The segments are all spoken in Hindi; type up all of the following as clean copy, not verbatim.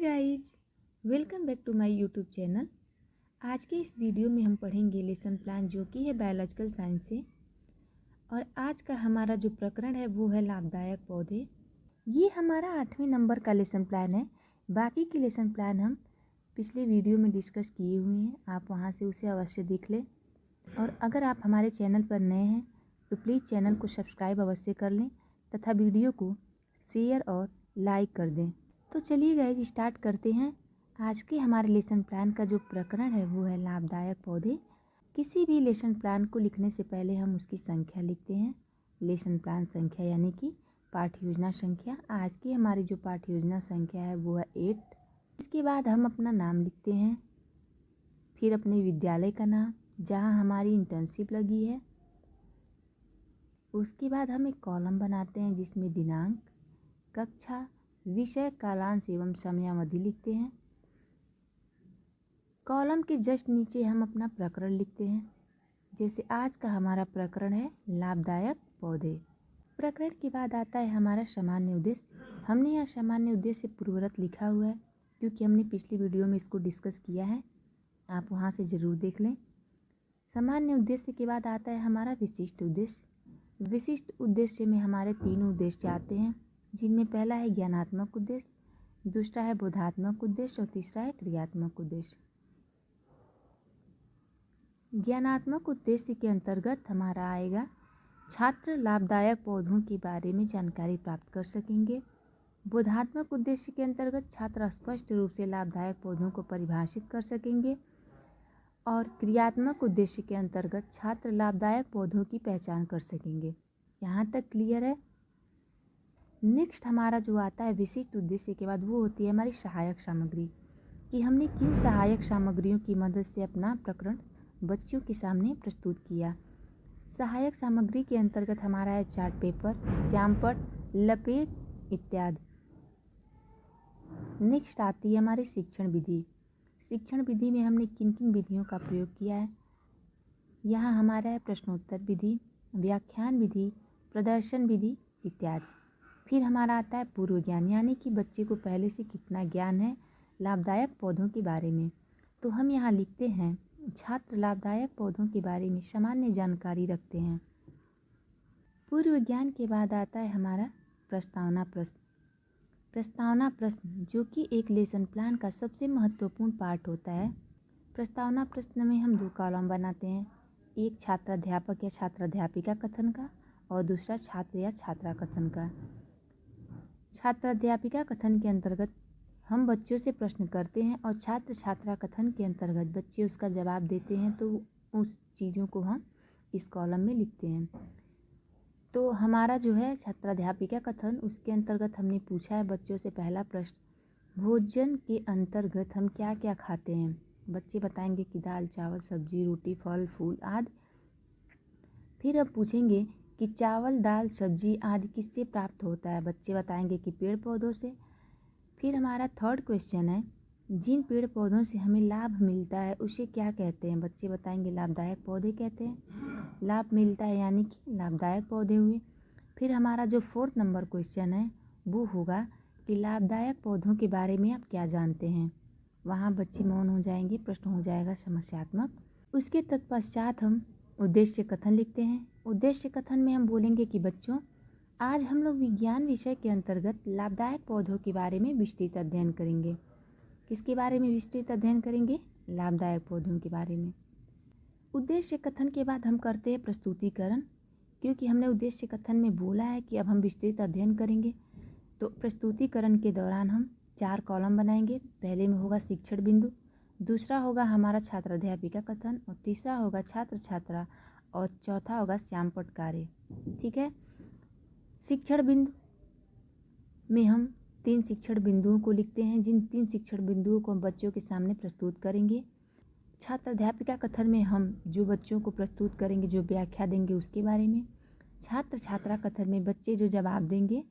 Guys, welcome back to my YouTube channel. आज के इस वीडियो में हम पढ़ेंगे लेसन प्लान जो कि है बायोलॉजिकल साइंस से। और आज का हमारा जो प्रकरण है वो है लाभदायक पौधे। ये हमारा 8वें नंबर का लेसन प्लान है। बाकी के लेसन प्लान हम पिछले वीडियो में डिस्कस किए हुए हैं, आप वहां से उसे अवश्य देख लें। और अगर आप हमारे चैनल पर नए हैं तो प्लीज़ चैनल को सब्सक्राइब अवश्य कर लें तथा वीडियो को शेयर और लाइक कर दें। तो चलिए गाइज स्टार्ट करते हैं। आज के हमारे लेसन प्लान का जो प्रकरण है वो है लाभदायक पौधे। किसी भी लेसन प्लान को लिखने से पहले हम उसकी संख्या लिखते हैं, लेसन प्लान संख्या यानी कि पाठ्य योजना संख्या। आज की हमारी जो पाठ्य योजना संख्या है वो है 8। इसके बाद हम अपना नाम लिखते हैं, फिर अपने विद्यालय का नाम जहाँ हमारी इंटर्नशिप लगी है। उसके बाद हम एक कॉलम बनाते हैं जिसमें दिनांक, कक्षा, विषय, कालांश एवं समयावधि लिखते हैं। कॉलम के जस्ट नीचे हम अपना प्रकरण लिखते हैं। जैसे आज का हमारा प्रकरण है लाभदायक पौधे। प्रकरण के बाद आता है हमारा सामान्य उद्देश्य। हमने यहाँ सामान्य उद्देश्य पूर्वरत लिखा हुआ है क्योंकि हमने पिछली वीडियो में इसको डिस्कस किया है, आप वहाँ से ज़रूर देख लें। सामान्य उद्देश्य के बाद आता है हमारा विशिष्ट उद्देश्य। विशिष्ट उद्देश्य में हमारे 3 उद्देश्य आते हैं, जिनमें पहला है ज्ञानात्मक उद्देश्य, दूसरा है बोधात्मक उद्देश्य और तीसरा है क्रियात्मक उद्देश्य। ज्ञानात्मक उद्देश्य के अंतर्गत हमारा आएगा छात्र लाभदायक पौधों के बारे में जानकारी प्राप्त कर सकेंगे। बोधात्मक उद्देश्य के अंतर्गत छात्र स्पष्ट रूप से लाभदायक पौधों को परिभाषित कर सकेंगे। और क्रियात्मक उद्देश्य के अंतर्गत छात्र लाभदायक पौधों की पहचान कर सकेंगे। यहाँ तक क्लियर है। नेक्स्ट हमारा जो आता है विशिष्ट उद्देश्य के बाद वो होती है हमारी सहायक सामग्री, कि हमने किन सहायक सामग्रियों की मदद से अपना प्रकरण बच्चों के सामने प्रस्तुत किया। सहायक सामग्री के अंतर्गत हमारा है चार्ट पेपर, श्यामपट्ट, लपेट इत्यादि। नेक्स्ट आती है हमारी शिक्षण विधि। शिक्षण विधि में हमने किन किन विधियों का प्रयोग किया है। यहाँ हमारा है प्रश्नोत्तर विधि, व्याख्यान विधि, प्रदर्शन विधि इत्यादि। फिर हमारा आता है पूर्व ज्ञान, यानी कि बच्चे को पहले से कितना ज्ञान है लाभदायक पौधों के बारे में। तो हम यहाँ लिखते हैं छात्र लाभदायक पौधों के बारे में सामान्य जानकारी रखते हैं। पूर्व ज्ञान के बाद आता है हमारा प्रस्तावना प्रश्न। प्रस्तावना प्रश्न जो कि एक लेसन प्लान का सबसे महत्वपूर्ण पार्ट होता है। प्रस्तावना प्रश्न में हम 2 कॉलम बनाते हैं, एक छात्राध्यापक या छात्राध्यापिका कथन का और दूसरा छात्र या छात्रा कथन का। छात्राध्यापिका कथन के अंतर्गत हम बच्चों से प्रश्न करते हैं और छात्र छात्रा कथन के अंतर्गत बच्चे उसका जवाब देते हैं, तो उस चीज़ों को हम इस कॉलम में लिखते हैं। तो हमारा जो है छात्राध्यापिका कथन, उसके अंतर्गत हमने पूछा है बच्चों से पहला प्रश्न, भोजन के अंतर्गत हम क्या क्या खाते हैं। बच्चे बताएंगे कि दाल, चावल, सब्जी, रोटी, फल, फूल आदि। फिर अब पूछेंगे कि चावल, दाल, सब्जी आदि किससे प्राप्त होता है। बच्चे बताएंगे कि पेड़ पौधों से। फिर हमारा थर्ड क्वेश्चन है, जिन पेड़ पौधों से हमें लाभ मिलता है उसे क्या कहते हैं। बच्चे बताएंगे लाभदायक पौधे कहते हैं। लाभ मिलता है यानी कि लाभदायक पौधे हुए। फिर हमारा जो 4th नंबर क्वेश्चन है वो होगा कि लाभदायक पौधों के बारे में आप क्या जानते हैं। वहाँ बच्चे मौन हो जाएंगे, प्रश्न हो जाएगा समस्यात्मक। उसके तत्पश्चात हम उद्देश्य कथन लिखते हैं। उद्देश्य कथन में हम बोलेंगे कि बच्चों, आज हम लोग विज्ञान विषय के अंतर्गत लाभदायक पौधों के बारे में विस्तृत अध्ययन करेंगे। किसके बारे में विस्तृत अध्ययन करेंगे? लाभदायक पौधों के बारे में। उद्देश्य कथन के बाद हम करते हैं प्रस्तुतिकरण, क्योंकि हमने उद्देश्य कथन में बोला है कि अब हम विस्तृत अध्ययन करेंगे। तो प्रस्तुतिकरण के दौरान हम 4 कॉलम बनाएंगे। पहले में होगा शिक्षण बिंदु, दूसरा होगा हमारा छात्राध्यापिका कथन और तीसरा होगा छात्र छात्रा और चौथा होगा श्यामपट्ट कार्य। ठीक है। शिक्षण बिंदु में हम 3 शिक्षण बिंदुओं को लिखते हैं, जिन 3 शिक्षण बिंदुओं को हम बच्चों के सामने प्रस्तुत करेंगे। छात्राध्यापिका कथन में हम जो बच्चों को प्रस्तुत करेंगे, जो व्याख्या देंगे उसके बारे में। छात्र छात्रा कथन में बच्चे जो जवाब देंगे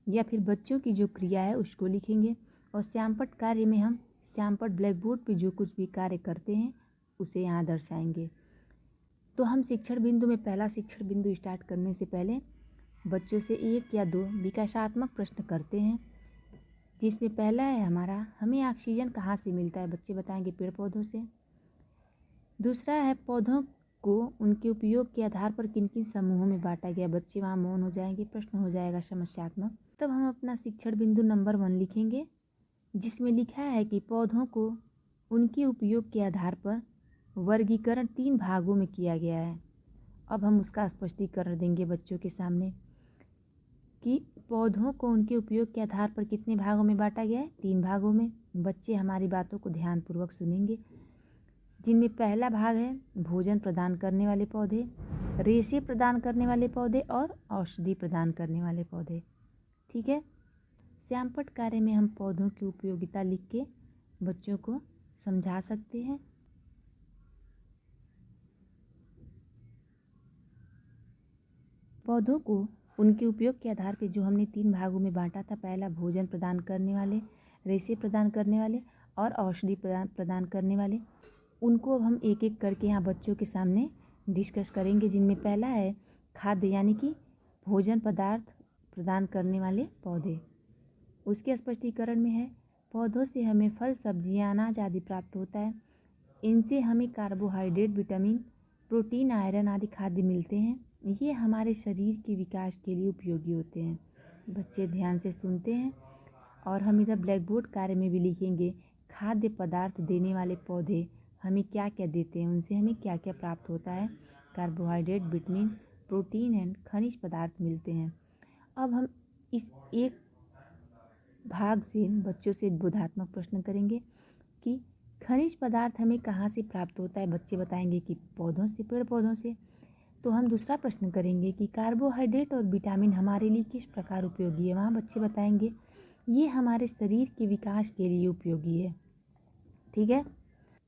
या फिर बच्चों की जो क्रिया है उसको लिखेंगे। और श्यामपट्ट कार्य में हम श्यामपट्ट ब्लैक बोर्ड पर जो कुछ भी कार्य करते हैं उसे यहाँ दर्शाएंगे। तो हम शिक्षण बिंदु में पहला शिक्षण बिंदु स्टार्ट करने से पहले बच्चों से 1 या 2 विकासात्मक प्रश्न करते हैं। जिसमें पहला है हमारा, हमें ऑक्सीजन कहाँ से मिलता है, बच्चे बताएंगे पेड़ पौधों से। दूसरा है पौधों को उनके उपयोग के आधार पर किन किन समूहों में बांटा गया, बच्चे वहाँ मौन हो जाएंगे, प्रश्न हो जाएगा समस्यात्मक। तब हम अपना शिक्षण बिंदु नंबर 1 लिखेंगे, जिसमें लिखा है कि पौधों को उनके उपयोग के आधार पर वर्गीकरण 3 भागों में किया गया है। अब हम उसका स्पष्टीकरण देंगे बच्चों के सामने कि पौधों को उनके उपयोग के आधार पर कितने भागों में बांटा गया है, 3 भागों में। बच्चे हमारी बातों को ध्यानपूर्वक सुनेंगे, जिनमें पहला भाग है भोजन प्रदान करने वाले पौधे, रेशे प्रदान करने वाले पौधे और औषधि प्रदान करने वाले पौधे। ठीक है, श्यामपट्ट कार्य में हम पौधों की उपयोगिता लिख के बच्चों को समझा सकते हैं। पौधों को उनके उपयोग के आधार पर जो हमने 3 भागों में बांटा था, पहला भोजन प्रदान करने वाले, रेशे प्रदान करने वाले और औषधि प्रदान करने वाले, उनको अब हम एक एक करके यहाँ बच्चों के सामने डिस्कस करेंगे। जिनमें पहला है खाद्य, यानी कि भोजन पदार्थ प्रदान करने वाले पौधे। उसके स्पष्टीकरण में है पौधों से हमें फल, सब्जियाँ, अनाज आदि प्राप्त होता है। इनसे हमें कार्बोहाइड्रेट, विटामिन, प्रोटीन, आयरन आदि खाद्य मिलते हैं। ये हमारे शरीर के विकास के लिए उपयोगी होते हैं। बच्चे ध्यान से सुनते हैं। और हम इधर ब्लैक बोर्ड कार्य में भी लिखेंगे खाद्य पदार्थ देने वाले पौधे हमें क्या क्या देते हैं, उनसे हमें क्या क्या प्राप्त होता है। कार्बोहाइड्रेट, विटामिन, प्रोटीन एंड खनिज पदार्थ मिलते हैं। अब हम इस एक भाग से बच्चों से बोधात्मक प्रश्न करेंगे कि खनिज पदार्थ हमें कहाँ से प्राप्त होता है। बच्चे बताएंगे कि पौधों से, पेड़ पौधों से। तो हम दूसरा प्रश्न करेंगे कि कार्बोहाइड्रेट और विटामिन हमारे लिए किस प्रकार उपयोगी है। वहाँ बच्चे बताएंगे ये हमारे शरीर के विकास के लिए उपयोगी है। ठीक है,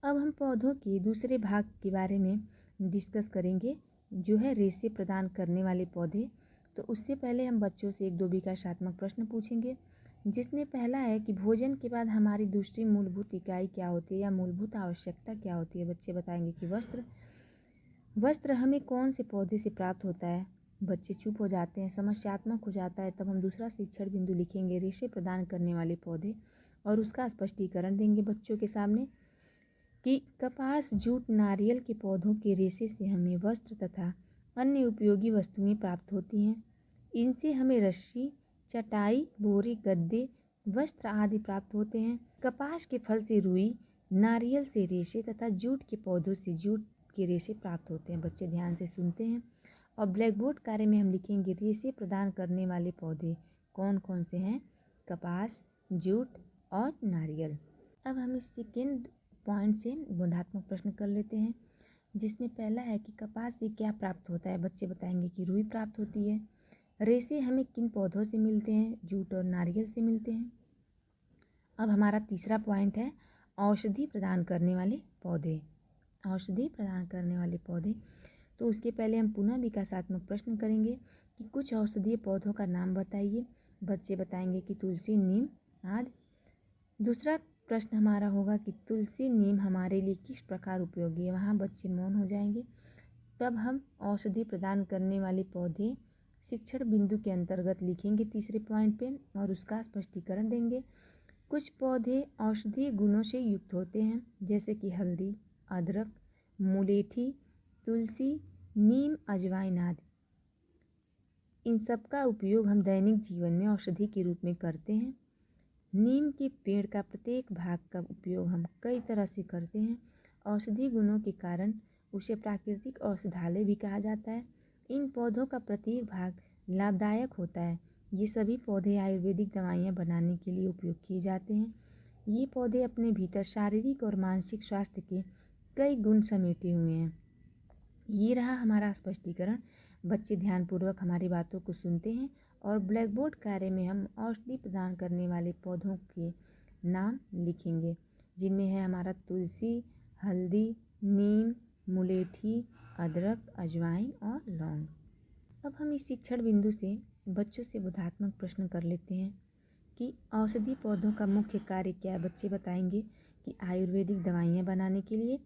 अब हम पौधों के दूसरे भाग के बारे में डिस्कस करेंगे, जो है रेशे प्रदान करने वाले पौधे। तो उससे पहले हम बच्चों से 1-2 विकासात्मक प्रश्न पूछेंगे, जिसमें पहला है कि भोजन के बाद हमारी दूसरी मूलभूत इकाई क्या होती है या मूलभूत आवश्यकता क्या होती है। बच्चे बताएंगे कि वस्त्र हमें कौन से पौधे से प्राप्त होता है। बच्चे चुप हो जाते हैं, समस्यात्मक हो जाता है। तब हम दूसरा शिक्षण बिंदु लिखेंगे रेशे प्रदान करने वाले पौधे, और उसका स्पष्टीकरण देंगे बच्चों के सामने कि कपास, जूट, नारियल के पौधों के रेशे से हमें वस्त्र तथा अन्य उपयोगी वस्तुएं प्राप्त होती हैं। इनसे हमें रस्सी, चटाई, बोरे, गद्दे, वस्त्र आदि प्राप्त होते हैं। कपास के फल से रुई, नारियल से रेशे तथा जूट के पौधों से जूट के रेशे प्राप्त होते हैं। बच्चे ध्यान से सुनते हैं। और ब्लैक बोर्ड कार्य में हम लिखेंगे रेशे प्रदान करने वाले पौधे कौन कौन से हैं, कपास, जूट और नारियल। अब हम इस सेकेंड पॉइंट से बोधात्मक प्रश्न कर लेते हैं, जिसमें पहला है कि कपास से क्या प्राप्त होता है। बच्चे बताएंगे कि रुई प्राप्त होती है। रेशे हमें किन पौधों से मिलते हैं, जूट और नारियल से मिलते हैं। अब हमारा तीसरा पॉइंट है औषधि प्रदान करने वाले पौधे। औषधि प्रदान करने वाले पौधे, तो उसके पहले हम पुनः विकासात्मक प्रश्न करेंगे कि कुछ औषधीय पौधों का नाम बताइए। बच्चे बताएंगे कि तुलसी, नीम आदि। दूसरा प्रश्न हमारा होगा कि तुलसी, नीम हमारे लिए किस प्रकार उपयोगी है। वहाँ बच्चे मौन हो जाएंगे। तब हम औषधि प्रदान करने वाले पौधे शिक्षण बिंदु के अंतर्गत लिखेंगे तीसरे पॉइंट पे, और उसका स्पष्टीकरण देंगे। कुछ पौधे औषधीय गुणों से युक्त होते हैं, जैसे कि हल्दी, अदरक, मुलेठी, तुलसी, नीम, अजवाइन आदि। इन सब का उपयोग हम दैनिक जीवन में औषधि के रूप में करते हैं। नीम के पेड़ का प्रत्येक भाग का उपयोग हम कई तरह से करते हैं। औषधि गुणों के कारण उसे प्राकृतिक औषधालय भी कहा जाता है। इन पौधों का प्रत्येक भाग लाभदायक होता है। ये सभी पौधे आयुर्वेदिक दवाइयाँ बनाने के लिए उपयोग किए जाते हैं। ये पौधे अपने भीतर शारीरिक और मानसिक स्वास्थ्य के कई गुण समेटे हुए हैं। ये रहा हमारा स्पष्टीकरण। बच्चे ध्यानपूर्वक हमारी बातों को सुनते हैं, और ब्लैक बोर्ड कार्य में हम औषधि प्रदान करने वाले पौधों के नाम लिखेंगे, जिनमें है हमारा तुलसी, हल्दी, नीम, मुलेठी, अदरक, अजवाइन और लौंग। अब हम इस शिक्षण बिंदु से बच्चों से बोधात्मक प्रश्न कर लेते हैं कि औषधि पौधों का मुख्य कार्य क्या है। बच्चे बताएंगे कि आयुर्वेदिक दवाइयाँ बनाने के लिए।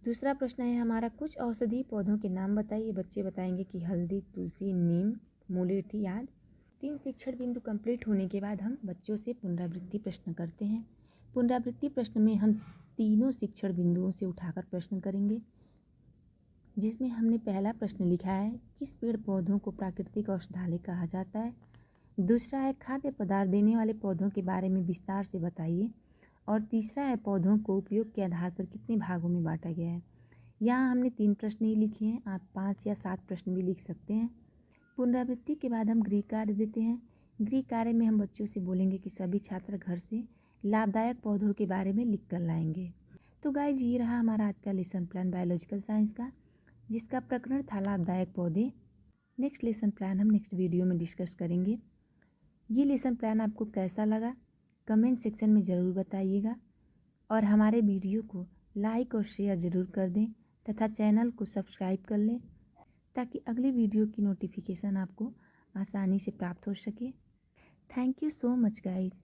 दूसरा प्रश्न है हमारा कुछ औषधि पौधों के नाम बताइए। बच्चे बताएंगे कि हल्दी, तुलसी, नीम, मुलेठी आदि। 3 शिक्षण बिंदु कंप्लीट होने के बाद हम बच्चों से पुनरावृत्ति प्रश्न करते हैं। पुनरावृत्ति प्रश्न में हम तीनों शिक्षण बिंदुओं से उठाकर प्रश्न करेंगे, जिसमें हमने पहला प्रश्न लिखा है, किस पेड़ पौधों को प्राकृतिक औषधालय कहा जाता है। दूसरा है, खाद्य पदार्थ देने वाले पौधों के बारे में विस्तार से बताइए। और तीसरा है, पौधों को उपयोग के आधार पर कितने भागों में बांटा गया है। यहाँ हमने 3 प्रश्न ही लिखे हैं, आप 5 या 7 प्रश्न भी लिख सकते हैं। पुनरावृत्ति के बाद हम गृह कार्य देते हैं। गृह कार्य में हम बच्चों से बोलेंगे कि सभी छात्र घर से लाभदायक पौधों के बारे में लिख कर लाएंगे। तो गाइज, ये रहा हमारा आज का लेसन प्लान बायोलॉजिकल साइंस का, जिसका प्रकरण था लाभदायक पौधे। नेक्स्ट लेसन प्लान हम नेक्स्ट वीडियो में डिस्कस करेंगे। ये लेसन प्लान आपको कैसा लगा कमेंट सेक्शन में ज़रूर बताइएगा, और हमारे वीडियो को लाइक और शेयर ज़रूर कर दें तथा चैनल को सब्सक्राइब कर लें, ताकि अगली वीडियो की नोटिफिकेशन आपको आसानी से प्राप्त हो सके। Thank you so much guys.